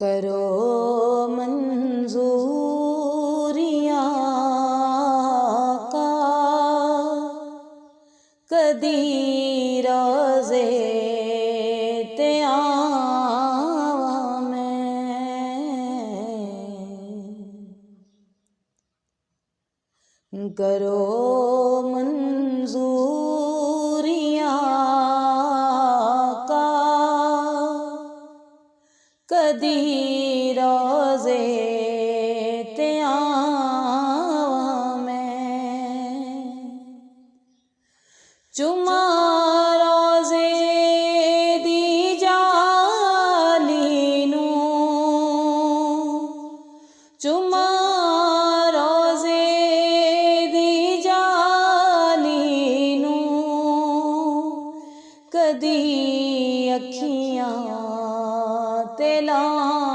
करो मंजूरियाँ का कदी रोज़े ते आवा मैं। करो मंजूरियाँ का कदी रोज़े